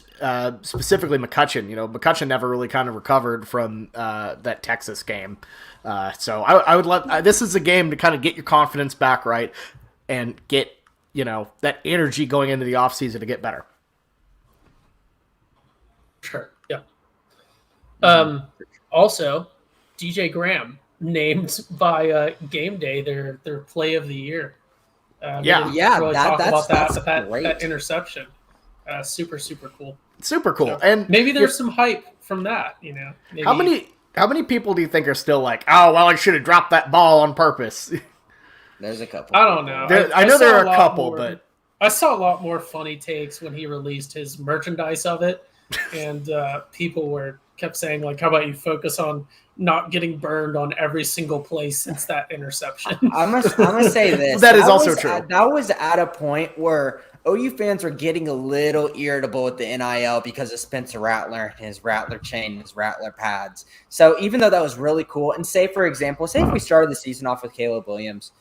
S1: specifically McCutcheon. McCutcheon never really kind of recovered from that Texas game. So I would love this is a game to kind of get your confidence back right and get that energy going into the offseason to get better.
S3: Sure. Yeah. Also, DJ Graham named by Game Day their play of the year. That interception. Super cool.
S1: Super cool.
S3: So
S1: and
S3: maybe there's some hype from that. Maybe.
S1: How many people do you think are still like, oh well, I should have dropped that ball on purpose?
S2: There's a couple.
S3: I don't know.
S1: I know there are a couple, but
S3: I saw a lot more funny takes when he released his merchandise of it, and people kept saying how about you focus on not getting burned on every single play since that interception.
S2: I'm gonna say this.
S1: That is also true.
S2: That was at a point where OU fans were getting a little irritable with the NIL because of Spencer Rattler and his Rattler chain and his Rattler pads. So even though that was really cool, and for example, if we started the season off with Caleb Williams,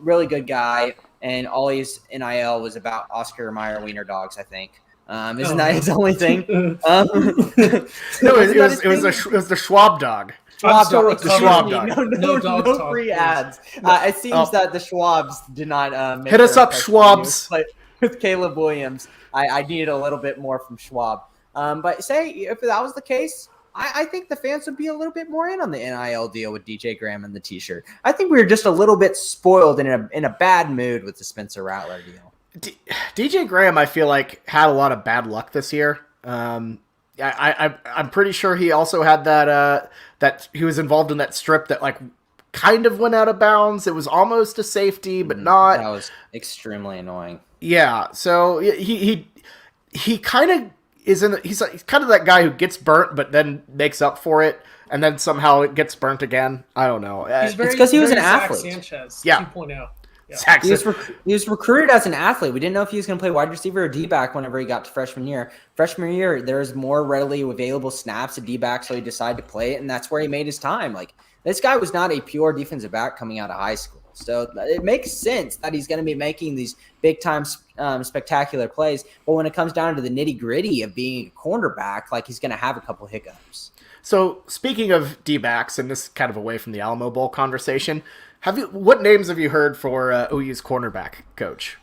S2: really good guy, and all his NIL was about Oscar Mayer wiener dogs, I think. Isn't that his only thing?
S1: No, it was the Schwab dog.
S3: Schwab dog.
S1: The Schwab dog.
S2: No free ads. It seems that the Schwabs did not make
S1: hit us up, Schwabs.
S2: With Caleb Williams, I needed a little bit more from Schwab. But if that was the case, I think the fans would be a little bit more in on the NIL deal with DJ Graham and the T-shirt. I think we were just a little bit spoiled and in a bad mood with the Spencer Rattler deal.
S1: DJ Graham, I feel like, had a lot of bad luck this year. I'm pretty sure he also had that he was involved in that strip that kind of went out of bounds. It was almost a safety, but not.
S2: That was extremely annoying.
S1: Yeah, so he kind of is he's kind of that guy who gets burnt, but then makes up for it, and then somehow it gets burnt again. I don't know.
S2: It's because he was an athlete.
S3: Sanchez,
S1: yeah.
S3: 2.0.
S1: Yeah.
S2: He was recruited as an athlete. We didn't know if he was going to play wide receiver or D-back whenever he got to freshman year. Freshman year, there's more readily available snaps at D-back, so he decided to play it, and that's where he made his time. This guy was not a pure defensive back coming out of high school. So it makes sense that he's going to be making these big time spectacular plays. But when it comes down to the nitty gritty of being a cornerback, like he's going to have a couple hiccups.
S1: So speaking of D-backs, and this is kind of away from the Alamo Bowl conversation, what names have you heard for OU's cornerback coach?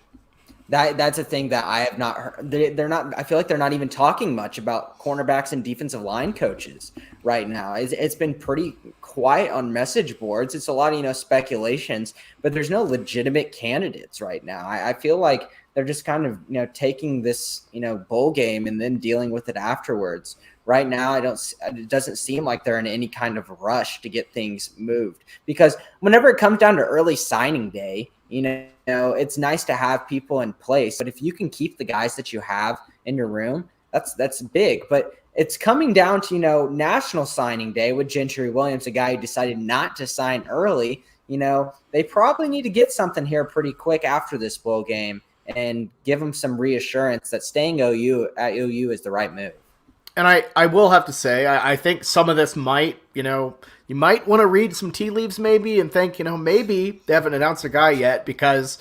S2: That's a thing that I have not heard. They're not. I feel like they're not even talking much about cornerbacks and defensive line coaches right now. It's been pretty quiet on message boards. It's a lot of speculations, but there's no legitimate candidates right now. I feel like they're just kind of taking this bowl game and then dealing with it afterwards. Right now, it doesn't seem like they're in any kind of rush to get things moved, because whenever it comes down to early signing day, it's nice to have people in place, but if you can keep the guys that you have in your room, that's big. But it's coming down to, national signing day with Gentry Williams, a guy who decided not to sign early. They probably need to get something here pretty quick after this bowl game and give them some reassurance that staying at OU is the right move.
S1: And I will have to say, I think some of this might, you might want to read some tea leaves maybe and think, maybe they haven't announced a guy yet because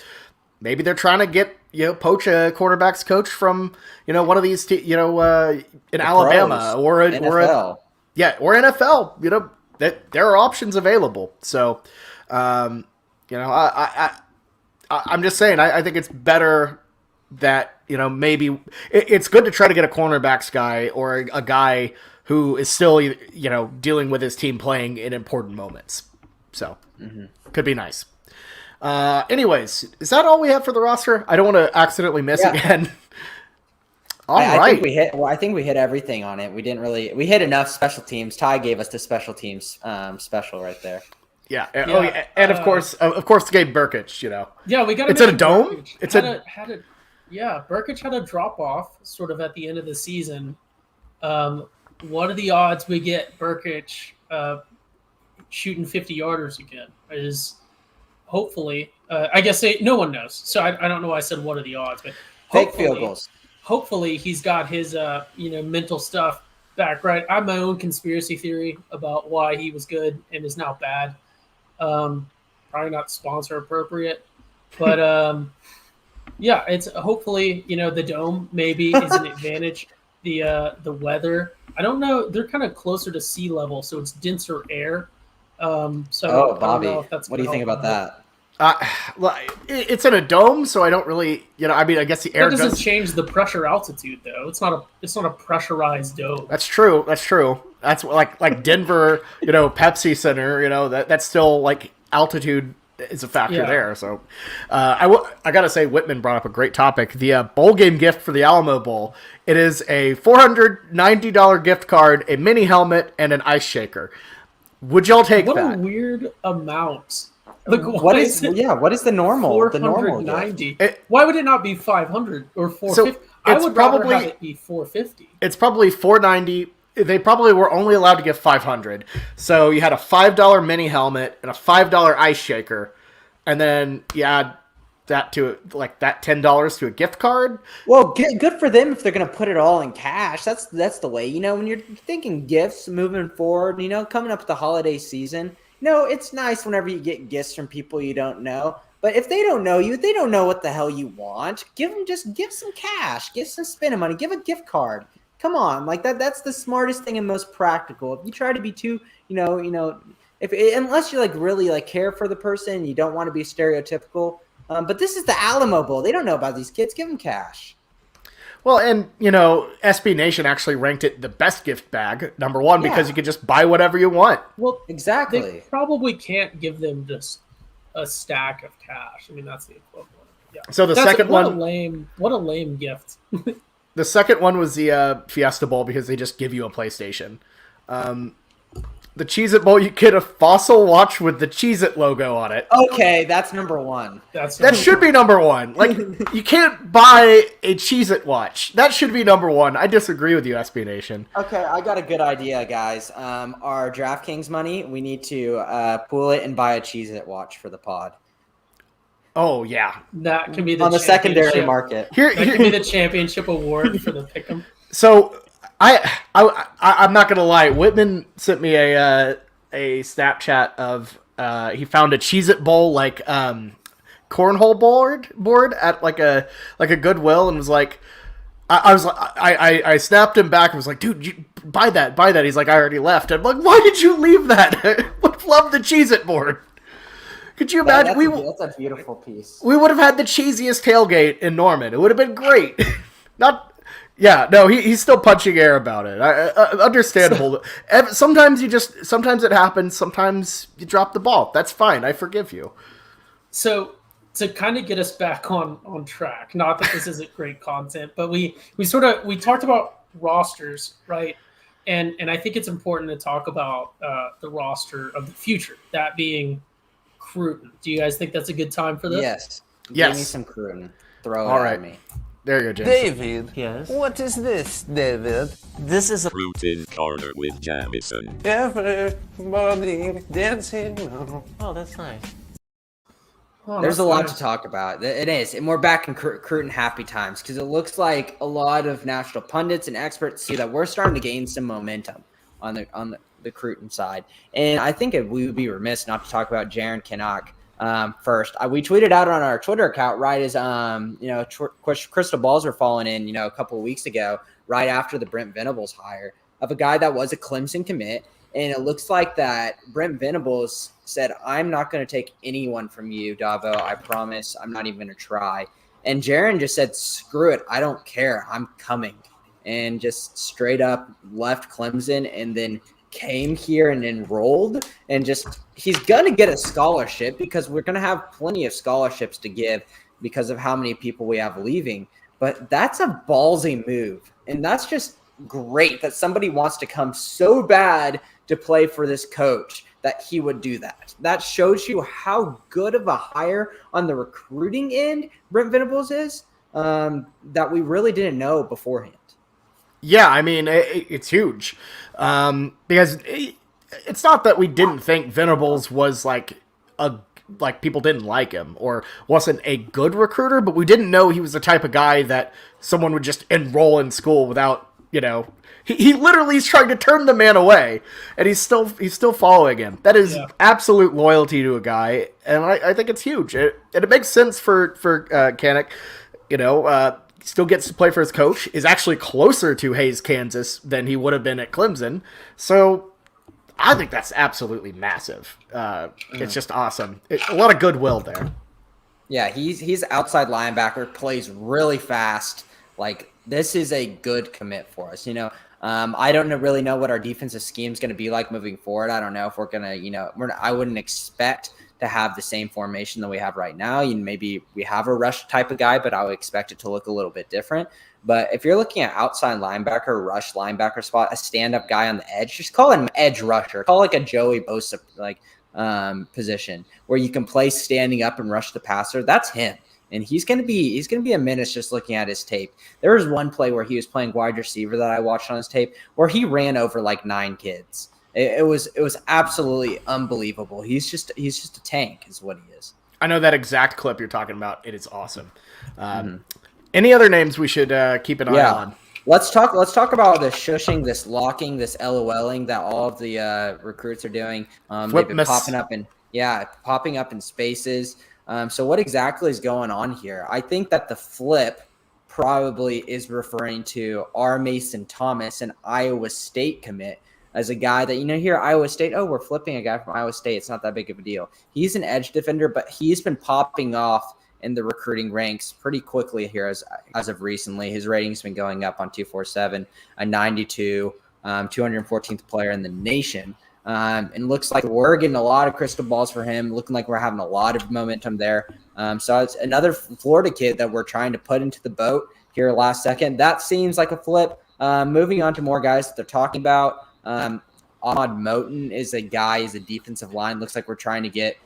S1: maybe they're trying to get, poach a quarterbacks coach from, one of these, in Alabama or
S2: NFL.
S1: Or NFL, that there are options available. So, I'm just saying, I think it's better that, maybe it's good to try to get a cornerbacks guy or a guy who is still, dealing with his team playing in important moments. So, could be nice. Anyways, is that all we have for the roster? I don't want to accidentally miss again.
S2: I think we hit everything on it. We hit enough special teams. Ty gave us the special teams special right there.
S1: Yeah. Oh, yeah. And of course, Gabe Burkich,
S3: Yeah, we got.
S1: It's at a dome.
S3: Burkich had a drop off sort of at the end of the season. What are the odds we get Burkich shooting 50-yarders again? Is hopefully. I guess no one knows. So I don't know why I said what are the odds, but
S2: fake field goals.
S3: Hopefully he's got his mental stuff back right. I have my own conspiracy theory about why he was good and is now bad. Probably not sponsor appropriate, but it's hopefully the dome maybe is an advantage. The weather, I don't know. They're kind of closer to sea level, so it's denser air.
S2: Bobby, what do you think about that?
S1: It's in a dome, so I don't really, I guess the air
S3: doesn't change the pressure altitude though. It's not a pressurized dome.
S1: That's true. That's like Denver, Pepsi Center, that's still like altitude is a factor there. So I gotta say, Whitman brought up a great topic. The bowl game gift for the Alamo Bowl. It is a $490 gift card, a mini helmet, and an ice shaker. Would y'all take that?
S3: What a weird amount.
S2: Like, what is the normal? The normal gift?
S3: Why would it not be 500 or 450? I would rather have it be 450.
S1: It's probably $490. They probably were only allowed to give 500. So you had a $5 mini helmet and a $5 ice shaker, and then you add that to like that $10 to a gift card.
S2: Well, good for them if they're going to put it all in cash. That's the way. When you're thinking gifts moving forward, coming up with the holiday season. It's nice whenever you get gifts from people you don't know. But if they don't know you, they don't know what the hell you want. Give some cash, give some spending money, give a gift card. Come on, like that's the smartest thing and most practical. If you try to be too, unless you really care for the person, you don't want to be stereotypical. But this is the Alamo Bowl. They don't know about these kids. Give them cash.
S1: Well, and, SB Nation actually ranked it the best gift bag, number one, because you could just buy whatever you want.
S3: Well,
S2: exactly.
S3: They probably can't give them just a stack of cash. I mean, that's the equivalent. Yeah.
S1: So
S3: what a lame gift.
S1: The second one was the Fiesta Bowl because they just give you a PlayStation. The Cheez-It Bowl, you get a fossil watch with the Cheez-It logo on it.
S2: Okay, that's number one.
S1: That should be number one. Like, you can't buy a Cheez-It watch. That should be number one. I disagree with you, SB Nation.
S2: Okay, I got a good idea, guys. Our DraftKings money, we need to pool it and buy a Cheez-It watch for the pod.
S1: Oh, yeah.
S3: That can be
S2: on the secondary market.
S3: That can be the championship award for the pick'em.
S1: So... I'm not gonna lie. Whitman sent me a Snapchat of he found a Cheez-It Bowl like cornhole board at like a Goodwill, and was like, I snapped him back and was like, dude, you buy that. He's like, I already left. I'm like, why did you leave that? Would love the Cheez-It board. Could you imagine?
S2: That's a beautiful piece.
S1: We would have had the cheesiest tailgate in Norman. It would have been great. Yeah, no, he's still punching air about it. Understandable. Sometimes it happens. Sometimes you drop the ball. That's fine. I forgive you.
S3: So to kind of get us back on track, not that this isn't great content, but we talked about rosters, right? And I think it's important to talk about the roster of the future, that being Cruton. Do you guys think that's a good time for this?
S2: Yes.
S1: Yes.
S2: Give me some Cruton. Throw it
S1: All right.
S2: at me.
S1: There you go, James.
S4: David.
S5: Yes.
S4: What is this, David?
S5: This is a
S6: Cruton Corner with Jamison.
S4: Everybody dancing.
S5: Oh, that's nice.
S3: Oh,
S2: There's
S3: that's
S2: a lot
S3: nice.
S2: to talk about. It is. And we're back in Cruton happy times because it looks like a lot of national pundits and experts see that we're starting to gain some momentum on the Cruton side. And I think we would be remiss not to talk about Jaron Kinnock first. We tweeted out on our Twitter account right as crystal balls were falling in, a couple of weeks ago, right after the Brent Venables hire of a guy that was a Clemson commit. And it looks like that Brent Venables said, I'm not going to take anyone from you, Davo. I promise. I'm not even going to try. And Jaron just said, screw it. I don't care. I'm coming. And just straight up left Clemson and then came here and enrolled. And just he's going to get a scholarship because we're going to have plenty of scholarships to give because of how many people we have leaving. But that's a ballsy move. And that's just great that somebody wants to come so bad to play for this coach that he would do that. That shows you how good of a hire on the recruiting end Brent Venables is that we really didn't know beforehand.
S1: Yeah, I mean, it's huge. Because it's not that we didn't think Venables was like people didn't like him or wasn't a good recruiter, but we didn't know he was the type of guy that someone would just enroll in school without, he literally is trying to turn the man away, and he's still following him. That is absolute loyalty to a guy, and I think it's huge. And it makes sense for Kinnock, still gets to play for his coach, is actually closer to Hayes, Kansas than he would have been at Clemson. So I think that's absolutely massive. It's just awesome. A lot of goodwill there.
S2: Yeah, he's outside linebacker, plays really fast. Like, this is a good commit for us. I don't really know what our defensive scheme is going to be like moving forward. I don't know if we're going to, I wouldn't expect to have the same formation that we have right now. Maybe we have a rush type of guy, but I would expect it to look a little bit different. But if you're looking at outside linebacker, rush linebacker spot, a stand-up guy on the edge, just call him edge rusher. Call like a Joey Bosa position where you can play standing up and rush the passer. That's him. And he's gonna be a menace just looking at his tape. There was one play where he was playing wide receiver that I watched on his tape where he ran over like 9 kids. It was absolutely unbelievable. He's just a tank, is what he is.
S1: I know that exact clip you're talking about. It is awesome. Any other names we should keep an eye on?
S2: Let's talk about the shushing, this locking, this LOLing that all of the recruits are doing. They've been popping up in spaces. So what exactly is going on here? I think that the flip probably is referring to R. Mason Thomas, an Iowa State commit, as a guy that, here Iowa State, we're flipping a guy from Iowa State. It's not that big of a deal. He's an edge defender, but he's been popping off in the recruiting ranks pretty quickly here as of recently. His rating's been going up on 247, a 92, 214th player in the nation. And looks like we're getting a lot of crystal balls for him, looking like we're having a lot of momentum there. So it's another Florida kid that we're trying to put into the boat here last second. That seems like a flip. Moving on to more guys that they're talking about. Ahmad Moten is a guy, he's a defensive line. Looks like we're trying to get,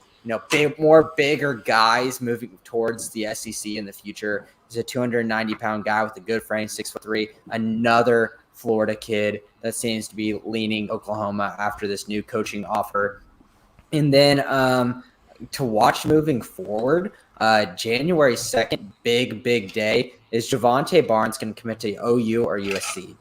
S2: bigger guys moving towards the SEC in the future. He's a 290-pound guy with a good frame, 6'3". Another Florida kid that seems to be leaning Oklahoma after this new coaching offer. And then to watch moving forward, January 2nd, big day, is Javonte Barnes going to commit to OU or USC?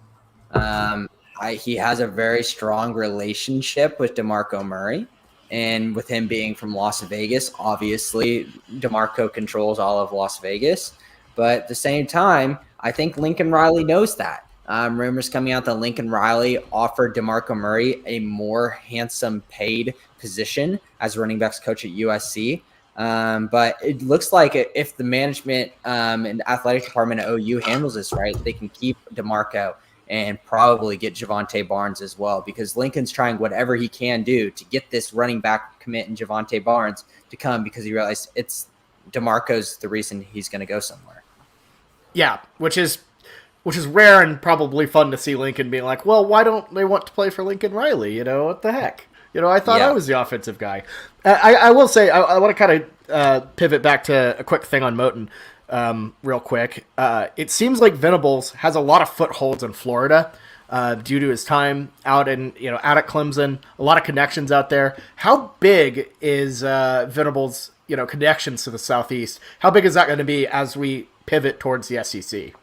S2: He has a very strong relationship with DeMarco Murray. And with him being from Las Vegas, obviously DeMarco controls all of Las Vegas. But at the same time, I think Lincoln Riley knows that. Rumors coming out that Lincoln Riley offered DeMarco Murray a more handsome paid position as running backs coach at USC. But it looks like if the management and athletic department at OU handles this right, they can keep DeMarco and probably get Javonte Barnes as well, because Lincoln's trying whatever he can do to get this running back commit in Javonte Barnes to come, because he realized it's DeMarco's the reason he's going to go somewhere.
S1: Yeah, which is rare and probably fun to see Lincoln being like, well, why don't they want to play for Lincoln Riley? You know, what the heck? You know, I thought I was the offensive guy. I will say, I want to kind of pivot back to a quick thing on Moten real quick. It seems like Venables has a lot of footholds in Florida due to his time out at Clemson, a lot of connections out there. How big is Venables' connections to the Southeast? How big is that going to be as we pivot towards the SEC?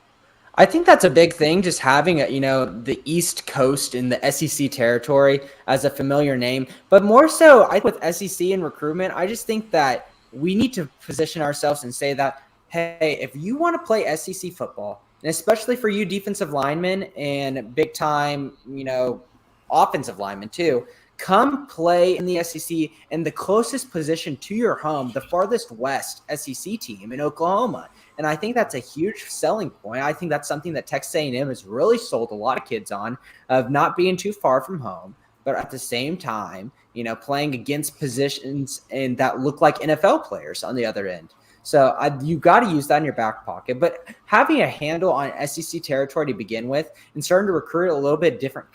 S2: I think that's a big thing, just having the East Coast in the SEC territory as a familiar name. But more so, with SEC and recruitment, I just think that we need to position ourselves and say that, hey, if you want to play SEC football, and especially for you defensive linemen and big time, offensive linemen too, come play in the SEC in the closest position to your home, the farthest west SEC team in Oklahoma. And I think that's a huge selling point. I think that's something that Texas A&M has really sold a lot of kids on, of not being too far from home, but at the same time, playing against positions and that look like NFL players on the other end. So you got to use that in your back pocket. But having a handle on SEC territory to begin with and starting to recruit a little bit different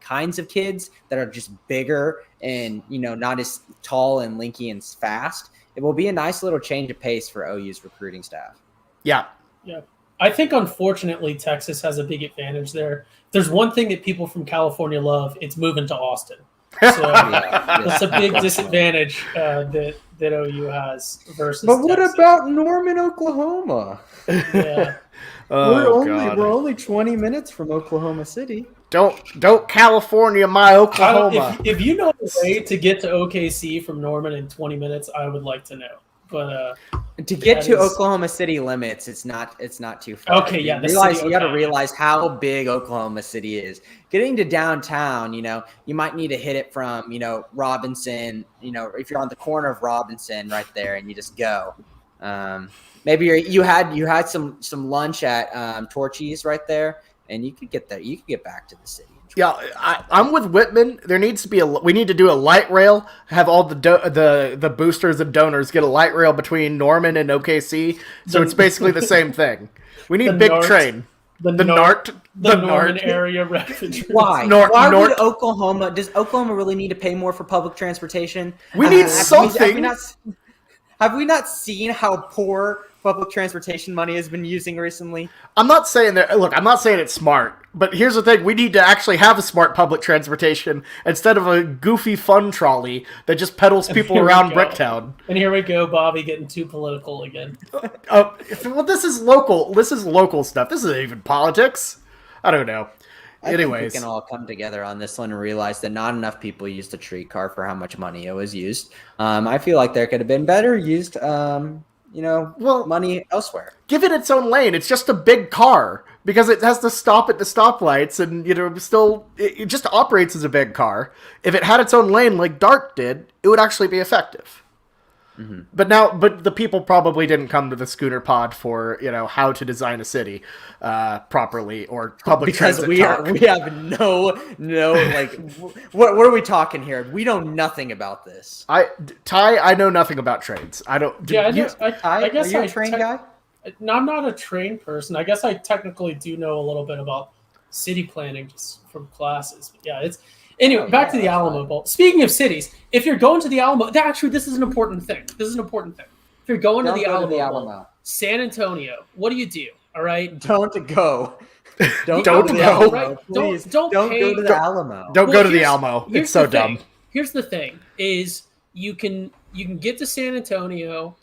S2: kinds of kids that are just bigger and, not as tall and lanky and fast, it will be a nice little change of pace for OU's recruiting staff.
S1: Yeah.
S3: Yeah. I think, unfortunately, Texas has a big advantage there. There's one thing that people from California love, it's moving to Austin. So that's a big disadvantage that OU has versus
S2: But what
S3: Texas.
S2: about Norman, Oklahoma?
S3: Yeah.
S2: We're only 20 minutes from Oklahoma City.
S1: Don't California my Oklahoma.
S3: If you know the way to get to OKC from Norman in 20 minutes, I would like to know. But
S2: to get to Oklahoma City limits, it's not too far.
S3: Okay, yeah.
S2: You got to realize how big Oklahoma City is. Getting to downtown, you might need to hit it from, Robinson, if you're on the corner of Robinson right there and you just go. Maybe you had some lunch at Torchy's right there, and you could get there. You could get back to the city.
S1: Yeah, I'm with Whitman. There needs to be we need to do a light rail. Have all the boosters and donors get a light rail between Norman and OKC. So it's basically the same thing. We need big train.
S3: The Norman area rapid.
S2: Why? Why would Oklahoma? Does Oklahoma really need to pay more for public transportation?
S1: We need something.
S2: Have we not seen how poor public transportation money has been using recently?
S1: I'm not saying that. Look, I'm not saying it's smart, but here's the thing: we need to actually have a smart public transportation instead of a goofy fun trolley that just pedals people around Bricktown.
S3: And here we go, Bobby, getting too political again.
S1: Well, this is local. This is local stuff. This isn't even politics. I don't know. Anyways,
S2: think we can all come together on this one and realize that not enough people used the tree car for how much money it was used. I feel like there could have been better used. Money elsewhere.
S1: Give it its own lane. It's just a big car because it has to stop at the stoplights and, it just operates as a big car. If it had its own lane like Dart did, it would actually be effective. Mm-hmm. But the people probably didn't come to the Schooner pod for, how to design a city properly or public transit
S2: we have what are we talking here? We know nothing about this.
S1: I know nothing about trains. I don't.
S3: I guess
S2: are you a train guy?
S3: No, I'm not a train person. I guess I technically do know a little bit about city planning just from classes. But yeah, Anyway, back to the Alamo Bowl. Speaking of cities, if you're going to the Alamo, this is an important thing. If you're going to the Alamo Bowl, San Antonio, what do? All right,
S2: don't go. Don't
S1: go.
S2: Right?
S3: Don't
S2: go to the Alamo.
S1: Don't go to the Alamo. It's so dumb.
S3: Here's the thing: is you can get to San Antonio.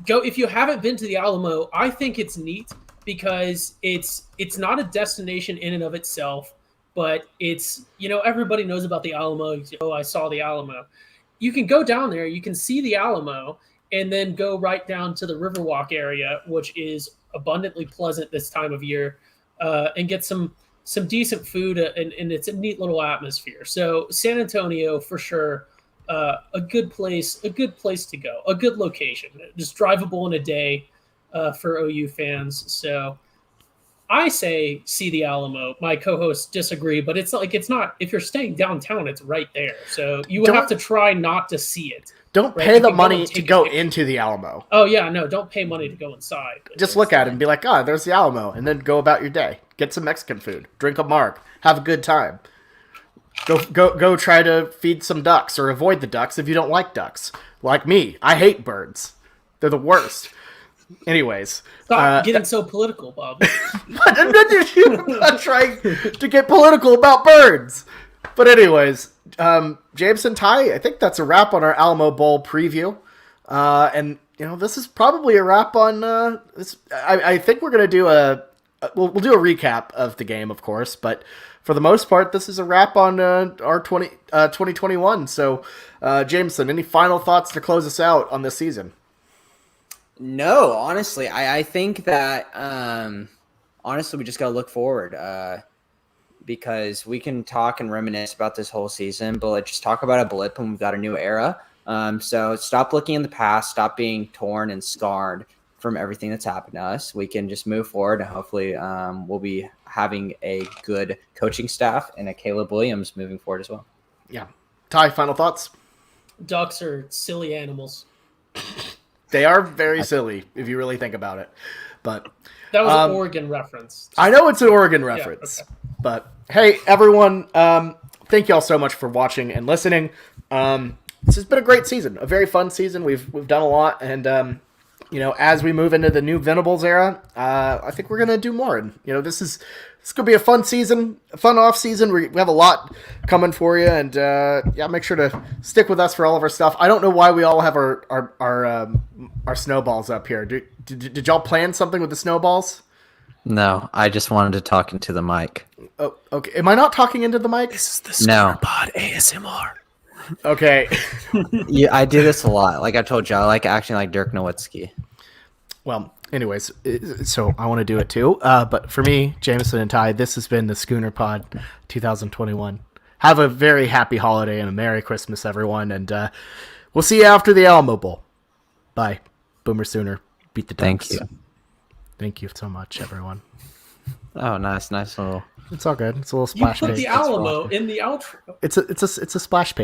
S3: Go if you haven't been to the Alamo. I think it's neat because it's not a destination in and of itself. but it's, everybody knows about the Alamo. Oh, I saw the Alamo. You can go down there, you can see the Alamo, and then go right down to the Riverwalk area, which is abundantly pleasant this time of year, and get some decent food, and it's a neat little atmosphere. So San Antonio, for sure, a good place to go, a good location, just drivable in a day for OU fans. So I say see the Alamo. My co-hosts disagree, but it's not. If you're staying downtown, it's right there. So you would have to try not to see it.
S1: Don't
S3: right?
S1: pay
S3: You
S1: the
S3: can
S1: money to go
S3: picture.
S1: into the Alamo.
S3: Oh yeah, no, don't pay money to go inside.
S1: Just look at it and be like, there's the Alamo, and then go about your day. Get some Mexican food, drink a marg, have a good time. Go try to feed some ducks or avoid the ducks if you don't like ducks. Like me, I hate birds. They're the worst. Anyways,
S3: Stop getting so political, Bob.
S1: I'm not trying to get political about birds. But anyways, Jameson, Ty, I think that's a wrap on our Alamo Bowl preview. And this is probably a wrap on this. I think we're gonna do we'll do a recap of the game, of course, but for the most part, this is a wrap on our 2021. So, Jameson, any final thoughts to close us out on this season?
S2: No, honestly, I think that honestly we just got to look forward because we can talk and reminisce about this whole season, but let's just talk about a blip and we've got a new era. So stop looking in the past, stop being torn and scarred from everything that's happened to us. We can just move forward, and hopefully we'll be having a good coaching staff and a Caleb Williams moving forward as well.
S1: Yeah. Ty, final thoughts?
S3: Ducks are silly animals.
S1: They are very silly if you really think about it. But
S3: that was an Oregon reference.
S1: I know it's an Oregon reference.
S3: Yeah, okay.
S1: But hey, everyone, thank you all so much for watching and listening. This has been a great season, a very fun season. We've done a lot, and as we move into the new Venables era, I think we're gonna do more. And this is gonna be a fun season, a fun off season. We have a lot coming for you, and make sure to stick with us for all of our stuff. I don't know why we all have our snowballs up here. Did y'all plan something with the snowballs?
S2: No, I just wanted to talk into the mic.
S1: Oh, okay. Am I not talking into the mic?
S5: This is the Schooner Pod ASMR.
S1: Okay.
S2: Yeah, I do this a lot. Like I told you, I like acting like Dirk Nowitzki.
S1: Well, anyways, so I want to do it too. But for me, Jameson and Ty, this has been the Schooner Pod 2021. Have a very happy holiday and a Merry Christmas, everyone. And we'll see you after the Alamo Bowl. Bye. Boomer Sooner. Beat the Ducks.
S2: Thank you.
S1: Thank you so much, everyone.
S2: Oh, nice little.
S1: It's all good. It's a little
S3: You
S1: splash
S3: put
S1: page.
S3: the Alamo in the outro.
S1: It's a splash page.